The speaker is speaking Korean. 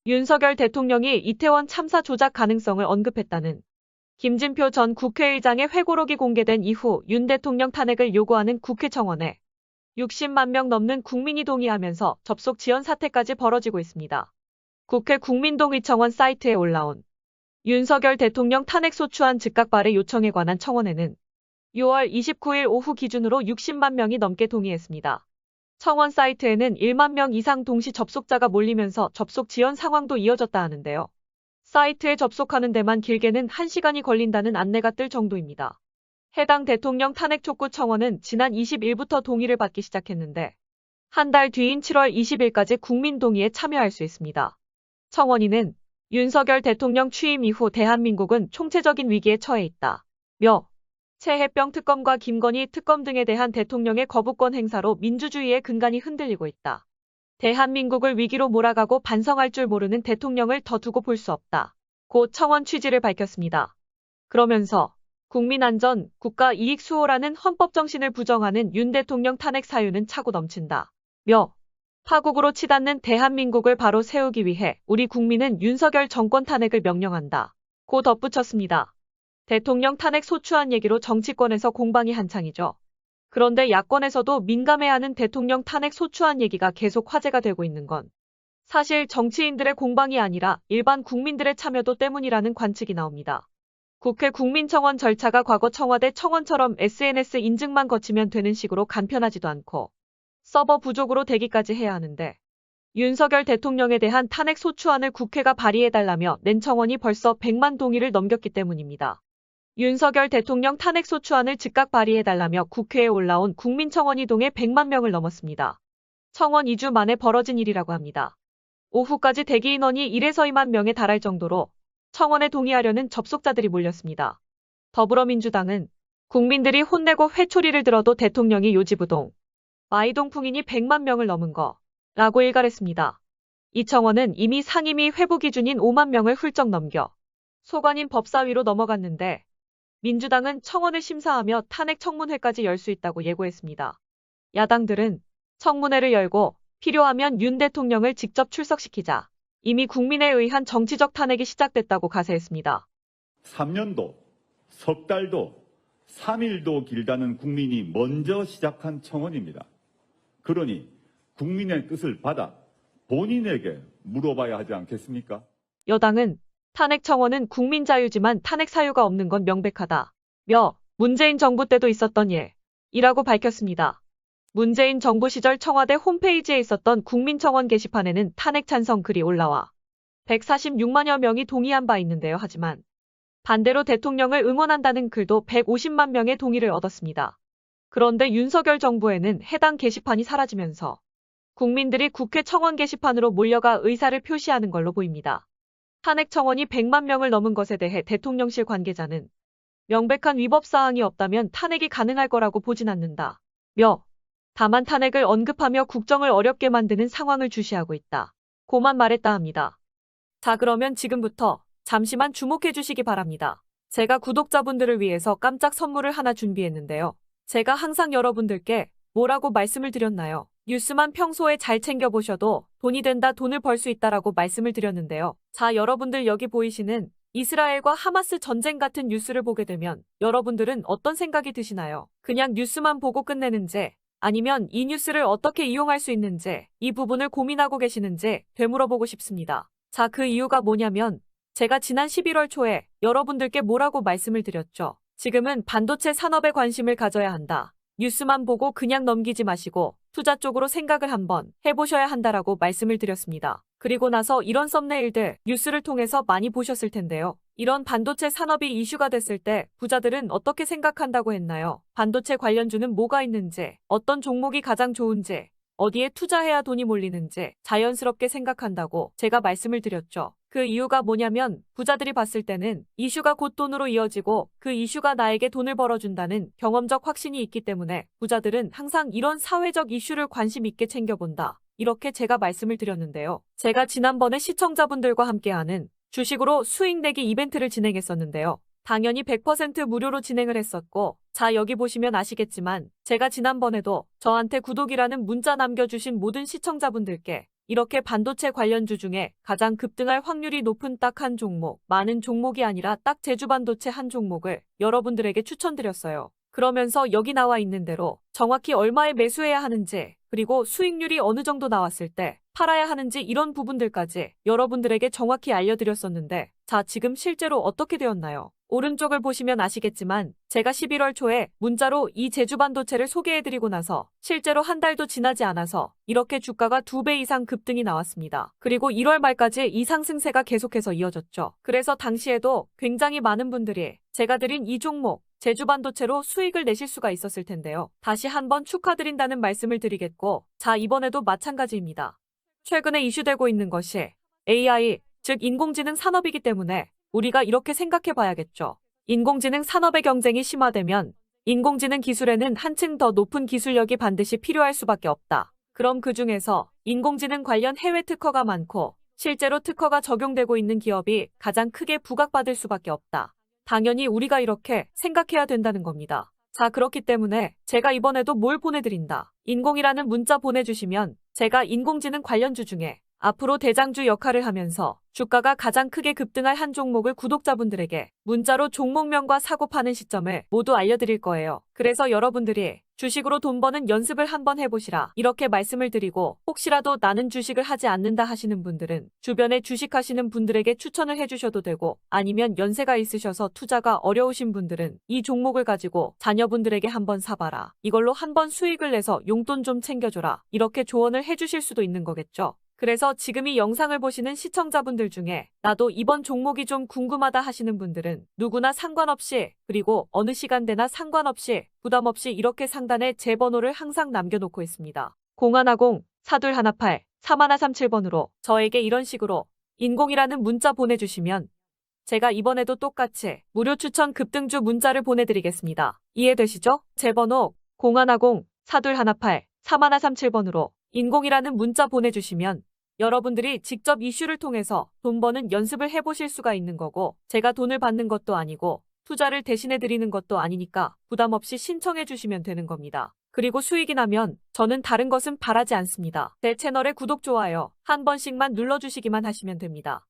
윤석열 대통령이 이태원 참사 조작 가능성을 언급했다는 김진표 전 국회의장의 회고록이 공개된 이후 윤 대통령 탄핵을 요구하는 국회 청원에 60만 명 넘는 국민이 동의하면서 접속 지연 사태까지 벌어지고 있습니다. 국회 국민동의청원 사이트에 올라온 윤석열 대통령 탄핵소추안 즉각 발의 요청에 관한 청원에는 6월 29일 오후 기준으로 60만 명이 넘게 동의했습니다. 청원 사이트에는 1만 명 이상 동시 접속자가 몰리면서 접속 지연 상황도 이어졌다 하는데요. 사이트에 접속하는 데만 길게는 1시간이 걸린다는 안내가 뜰 정도입니다. 해당 대통령 탄핵 촉구 청원은 지난 20일부터 동의를 받기 시작했는데 한 달 뒤인 7월 20일까지 국민 동의에 참여할 수 있습니다. 청원인은 윤석열 대통령 취임 이후 대한민국은 총체적인 위기에 처해 있다. 최혜병 특검과 김건희 특검 등에 대한 대통령의 거부권 행사로 민주주의의 근간이 흔들리고 있다. 대한민국을 위기로 몰아가고 반성할 줄 모르는 대통령을 더 두고 볼 수 없다. 고 청원 취지를 밝혔습니다. 그러면서 국민안전, 국가이익 수호라는 헌법 정신을 부정하는 윤 대통령 탄핵 사유는 차고 넘친다. 파국으로 치닫는 대한민국을 바로 세우기 위해 우리 국민은 윤석열 정권 탄핵을 명령한다. 고 덧붙였습니다. 대통령 탄핵 소추안 얘기로 정치권에서 공방이 한창이죠. 그런데 야권에서도 민감해하는 대통령 탄핵 소추안 얘기가 계속 화제가 되고 있는 건 사실 정치인들의 공방이 아니라 일반 국민들의 참여도 때문이라는 관측이 나옵니다. 국회 국민청원 절차가 과거 청와대 청원처럼 SNS 인증만 거치면 되는 식으로 간편하지도 않고 서버 부족으로 대기까지 해야 하는데 윤석열 대통령에 대한 탄핵 소추안을 국회가 발의해달라며 낸 청원이 벌써 100만 동의를 넘겼기 때문입니다. 윤석열 대통령 탄핵 소추안을 즉각 발의해달라며 국회에 올라온 국민청원이 동의 100만 명을 넘었습니다. 청원 2주 만에 벌어진 일이라고 합니다. 오후까지 대기 인원이 1에서 2만 명에 달할 정도로 청원에 동의하려는 접속자들이 몰렸습니다. 더불어민주당은 국민들이 혼내고 회초리를 들어도 대통령이 요지부동. 마이동풍인이 100만 명을 넘은 거라고 일갈했습니다. 이 청원은 이미 상임위 회부 기준인 5만 명을 훌쩍 넘겨 소관인 법사위로 넘어갔는데 민주당은 청원을 심사하며 탄핵 청문회까지 열 수 있다고 예고했습니다. 야당들은 청문회를 열고 필요하면 윤 대통령을 직접 출석시키자. 이미 국민에 의한 정치적 탄핵이 시작됐다고 가세했습니다. 3년도, 석 달도, 3일도 길다는 국민이 먼저 시작한 청원입니다. 그러니 국민의 뜻을 받아 본인에게 물어봐야 하지 않겠습니까? 여당은 탄핵 청원은 국민 자유지만 탄핵 사유가 없는 건 명백하다. 문재인 정부 때도 있었던 일이라고 밝혔습니다. 문재인 정부 시절 청와대 홈페이지에 있었던 국민청원 게시판에는 탄핵 찬성 글이 올라와 146만여 명이 동의한 바 있는데요. 하지만 반대로 대통령을 응원한다는 글도 150만 명의 동의를 얻었습니다. 그런데 윤석열 정부에는 해당 게시판이 사라지면서 국민들이 국회 청원 게시판으로 몰려가 의사를 표시하는 걸로 보입니다. 탄핵 청원이 100만 명을 넘은 것에 대해 대통령실 관계자는 명백한 위법 사항이 없다면 탄핵이 가능할 거라고 보진 않는다. 다만 탄핵을 언급하며 국정을 어렵게 만드는 상황을 주시하고 있다. 고만 말했다 합니다. 자, 그러면 지금부터 잠시만 주목해 주시기 바랍니다. 제가 구독자분들을 위해서 깜짝 선물을 하나 준비했는데요. 제가 항상 여러분들께 뭐라고 말씀을 드렸나요? 뉴스만 평소에 잘 챙겨보셔도 돈이 된다, 돈을 벌 수 있다라고 말씀을 드렸는데요. 자, 여러분들 여기 보이시는 이스라엘과 하마스 전쟁 같은 뉴스를 보게 되면 여러분들은 어떤 생각이 드시나요? 그냥 뉴스만 보고 끝내는지 아니면 이 뉴스를 어떻게 이용할 수 있는지 이 부분을 고민하고 계시는지 되물어보고 싶습니다. 자, 그 이유가 뭐냐면 제가 지난 11월 초에 여러분들께 뭐라고 말씀을 드렸죠. 지금은 반도체 산업에 관심을 가져야 한다. 뉴스만 보고 그냥 넘기지 마시고 투자 쪽으로 생각을 한번 해보셔야 한다라고 말씀을 드렸습니다. 그리고 나서 이런 썸네일들 뉴스를 통해서 많이 보셨을 텐데요. 이런 반도체 산업이 이슈가 됐을 때 부자들은 어떻게 생각한다고 했나요? 반도체 관련주는 뭐가 있는지, 어떤 종목이 가장 좋은지, 어디에 투자해야 돈이 몰리는지 자연스럽게 생각한다고 제가 말씀을 드렸죠. 그 이유가 뭐냐면 부자들이 봤을 때는 이슈가 곧 돈으로 이어지고 그 이슈가 나에게 돈을 벌어준다는 경험적 확신이 있기 때문에 부자들은 항상 이런 사회적 이슈를 관심 있게 챙겨본다. 이렇게 제가 말씀을 드렸는데요. 제가 지난번에 시청자분들과 함께하는 주식으로 수익 내기 이벤트를 진행했었는데요. 당연히 100% 무료로 진행을 했었고, 자, 여기 보시면 아시겠지만 제가 지난번에도 저한테 구독이라는 문자 남겨주신 모든 시청자분들께 이렇게 반도체 관련주 중에 가장 급등할 확률이 높은 딱 한 종목, 많은 종목이 아니라 딱 제주반도체 한 종목을 여러분들에게 추천드렸어요. 그러면서 여기 나와 있는 대로 정확히 얼마에 매수해야 하는지, 그리고 수익률이 어느 정도 나왔을 때 팔아야 하는지 이런 부분들까지 여러분들에게 정확히 알려드렸었는데, 자, 지금 실제로 어떻게 되었나요? 오른쪽을 보시면 아시겠지만 제가 11월 초에 문자로 이 제주반도체를 소개해드리고 나서 실제로 한 달도 지나지 않아서 이렇게 주가가 2배 이상 급등이 나왔습니다. 그리고 1월 말까지 이 상승세가 계속해서 이어졌죠. 그래서 당시에도 굉장히 많은 분들이 제가 드린 이 종목 제주반도체로 수익을 내실 수가 있었을 텐데요. 다시 한번 축하드린다는 말씀을 드리겠고, 자, 이번에도 마찬가지입니다. 최근에 이슈되고 있는 것이 AI, 즉 인공지능 산업이기 때문에 우리가 이렇게 생각해 봐야겠죠. 인공지능 산업의 경쟁이 심화되면 인공지능 기술에는 한층 더 높은 기술력이 반드시 필요할 수밖에 없다. 그럼 그 중에서 인공지능 관련 해외 특허가 많고 실제로 특허가 적용되고 있는 기업이 가장 크게 부각받을 수밖에 없다. 당연히 우리가 이렇게 생각해야 된다는 겁니다. 자, 그렇기 때문에 제가 이번에도 뭘 보내드린다. 인공이라는 문자 보내주시면 제가 인공지능 관련주 중에 앞으로 대장주 역할을 하면서 주가가 가장 크게 급등할 한 종목을 구독자분들에게 문자로 종목명과 사고 파는 시점을 모두 알려드릴 거예요. 그래서 여러분들이 주식으로 돈 버는 연습을 한번 해보시라, 이렇게 말씀을 드리고, 혹시라도 나는 주식을 하지 않는다 하시는 분들은 주변에 주식하시는 분들에게 추천을 해주셔도 되고, 아니면 연세가 있으셔서 투자가 어려우신 분들은 이 종목을 가지고 자녀분들에게 한번 사봐라, 이걸로 한번 수익을 내서 용돈 좀 챙겨줘라, 이렇게 조언을 해주실 수도 있는 거겠죠. 그래서 지금 이 영상을 보시는 시청자분들 중에 나도 이번 종목이 좀 궁금하다 하시는 분들은 누구나 상관없이, 그리고 어느 시간대나 상관없이 부담 없이 이렇게 상단에 제 번호를 항상 남겨놓고 있습니다. 0110-4218-3137번으로 저에게 이런 식으로 인공이라는 문자 보내주시면 제가 이번에도 똑같이 무료 추천 급등주 문자를 보내드리겠습니다. 이해되시죠? 제 번호 0110-4218-3137번으로 인공이라는 문자 보내주시면 여러분들이 직접 이슈를 통해서 돈 버는 연습을 해보실 수가 있는 거고, 제가 돈을 받는 것도 아니고 투자를 대신해 드리는 것도 아니니까 부담 없이 신청해 주시면 되는 겁니다. 그리고 수익이 나면 저는 다른 것은 바라지 않습니다. 제 채널의 구독, 좋아요 한 번씩만 눌러주시기만 하시면 됩니다.